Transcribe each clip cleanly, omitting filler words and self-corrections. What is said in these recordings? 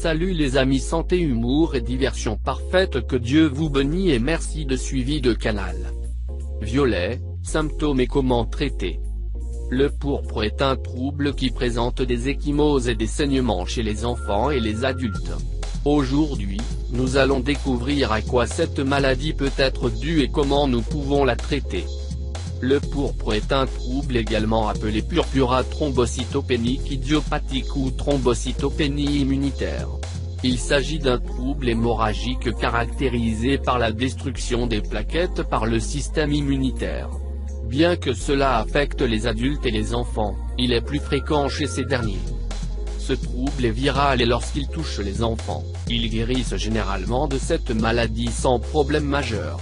Salut les amis, santé, humour et diversion parfaite, que Dieu vous bénisse et merci de suivi de canal. Violet, symptômes et comment traiter. Le pourpre est un trouble qui présente des ecchymoses et des saignements chez les enfants et les adultes. Aujourd'hui, nous allons découvrir à quoi cette maladie peut être due et comment nous pouvons la traiter. Le pourpre est un trouble également appelé purpura thrombocytopénique idiopathique ou thrombocytopénie immunitaire. Il s'agit d'un trouble hémorragique caractérisé par la destruction des plaquettes par le système immunitaire. Bien que cela affecte les adultes et les enfants, il est plus fréquent chez ces derniers. Ce trouble est viral et lorsqu'il touche les enfants, ils guérissent généralement de cette maladie sans problème majeur.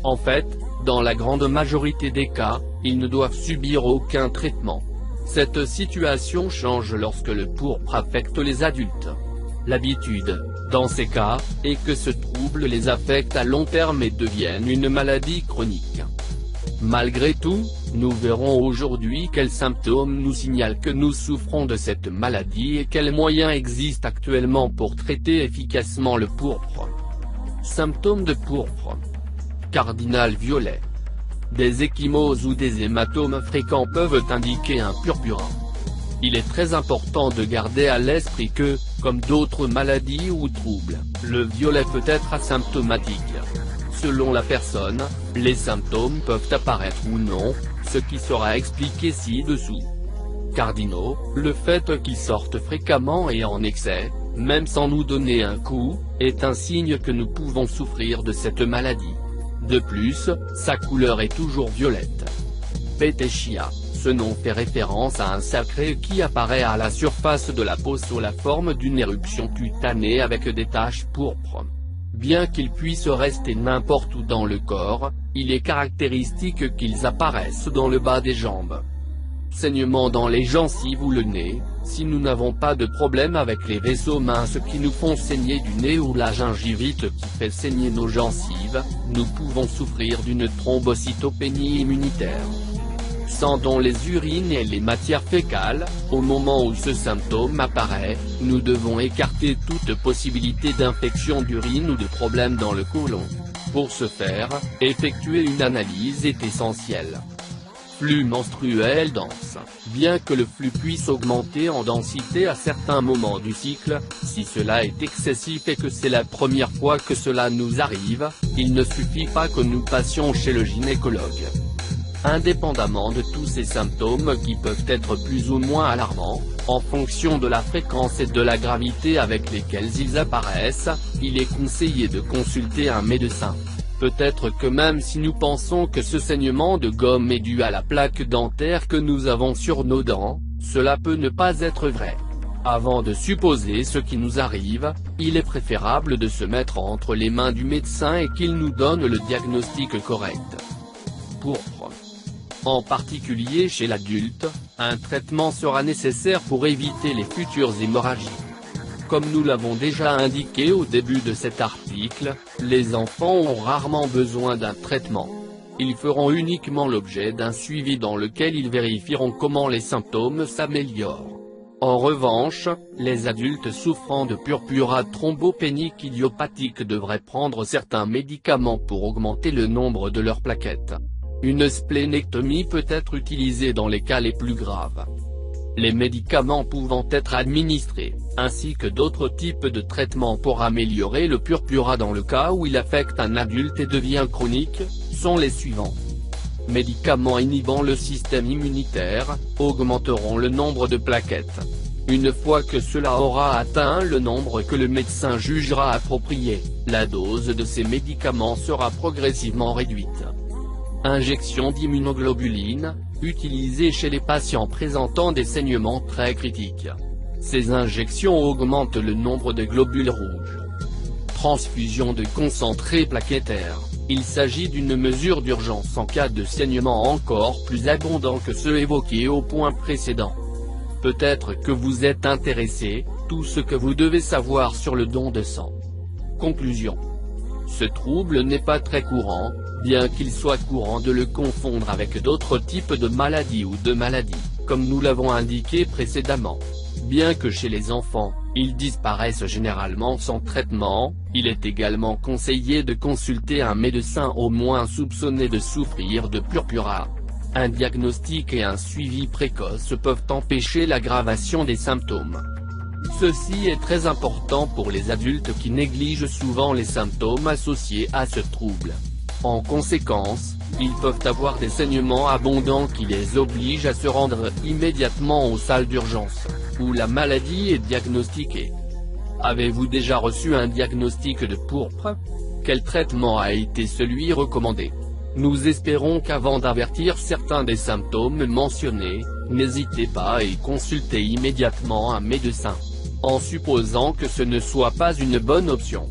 En fait, dans la grande majorité des cas, ils ne doivent subir aucun traitement. Cette situation change lorsque le pourpre affecte les adultes. L'habitude, dans ces cas, est que ce trouble les affecte à long terme et devienne une maladie chronique. Malgré tout, nous verrons aujourd'hui quels symptômes nous signalent que nous souffrons de cette maladie et quels moyens existent actuellement pour traiter efficacement le pourpre. Symptômes de pourpre. Cardinal violet. Des ecchymoses ou des hématomes fréquents peuvent indiquer un purpura. Il est très important de garder à l'esprit que, comme d'autres maladies ou troubles, le violet peut être asymptomatique. Selon la personne, les symptômes peuvent apparaître ou non, ce qui sera expliqué ci-dessous. Cardinaux, le fait qu'ils sortent fréquemment et en excès, même sans nous donner un coup, est un signe que nous pouvons souffrir de cette maladie. De plus, sa couleur est toujours violette. Petechia, ce nom fait référence à un sacré qui apparaît à la surface de la peau sous la forme d'une éruption cutanée avec des taches pourpres. Bien qu'ils puissent rester n'importe où dans le corps, il est caractéristique qu'ils apparaissent dans le bas des jambes. Saignements dans les gencives ou le nez. Si nous n'avons pas de problème avec les vaisseaux minces qui nous font saigner du nez ou la gingivite qui fait saigner nos gencives, nous pouvons souffrir d'une thrombocytopénie immunitaire. Sang dans les urines et les matières fécales. Au moment où ce symptôme apparaît, nous devons écarter toute possibilité d'infection d'urine ou de problème dans le côlon. Pour ce faire, effectuer une analyse est essentiel. Flux menstruel dense. Bien que le flux puisse augmenter en densité à certains moments du cycle, si cela est excessif et que c'est la première fois que cela nous arrive, il ne suffit pas que nous passions chez le gynécologue. Indépendamment de tous ces symptômes qui peuvent être plus ou moins alarmants, en fonction de la fréquence et de la gravité avec lesquels ils apparaissent, il est conseillé de consulter un médecin. Peut-être que même si nous pensons que ce saignement de gomme est dû à la plaque dentaire que nous avons sur nos dents, cela peut ne pas être vrai. Avant de supposer ce qui nous arrive, il est préférable de se mettre entre les mains du médecin et qu'il nous donne le diagnostic correct. Pourpre. En particulier chez l'adulte, un traitement sera nécessaire pour éviter les futures hémorragies. Comme nous l'avons déjà indiqué au début de cet article, les enfants ont rarement besoin d'un traitement. Ils feront uniquement l'objet d'un suivi dans lequel ils vérifieront comment les symptômes s'améliorent. En revanche, les adultes souffrant de purpura thrombopénique idiopathique devraient prendre certains médicaments pour augmenter le nombre de leurs plaquettes. Une splénectomie peut être utilisée dans les cas les plus graves. Les médicaments pouvant être administrés, ainsi que d'autres types de traitements pour améliorer le purpura dans le cas où il affecte un adulte et devient chronique, sont les suivants. Médicaments inhibant le système immunitaire, augmenteront le nombre de plaquettes. Une fois que cela aura atteint le nombre que le médecin jugera approprié, la dose de ces médicaments sera progressivement réduite. Injection d'immunoglobuline, utilisée chez les patients présentant des saignements très critiques. Ces injections augmentent le nombre de globules rouges. Transfusion de concentré plaquettaire. Il s'agit d'une mesure d'urgence en cas de saignement encore plus abondant que ceux évoqués au point précédent. Peut-être que vous êtes intéressé, tout ce que vous devez savoir sur le don de sang. Conclusion. Ce trouble n'est pas très courant, bien qu'il soit courant de le confondre avec d'autres types de maladies ou de maladies, comme nous l'avons indiqué précédemment. Bien que chez les enfants, ils disparaissent généralement sans traitement, il est également conseillé de consulter un médecin au moins soupçonné de souffrir de purpura. Un diagnostic et un suivi précoce peuvent empêcher l'aggravation des symptômes. Ceci est très important pour les adultes qui négligent souvent les symptômes associés à ce trouble. En conséquence, ils peuvent avoir des saignements abondants qui les obligent à se rendre immédiatement aux salles d'urgence, où la maladie est diagnostiquée. Avez-vous déjà reçu un diagnostic de pourpre? Quel traitement a été celui recommandé? Nous espérons qu'avant d'avertir certains des symptômes mentionnés, n'hésitez pas et consultez immédiatement un médecin, en supposant que ce ne soit pas une bonne option.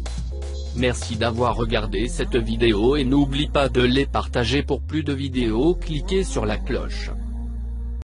Merci d'avoir regardé cette vidéo et n'oublie pas de les partager pour plus de vidéos, cliquez sur la cloche.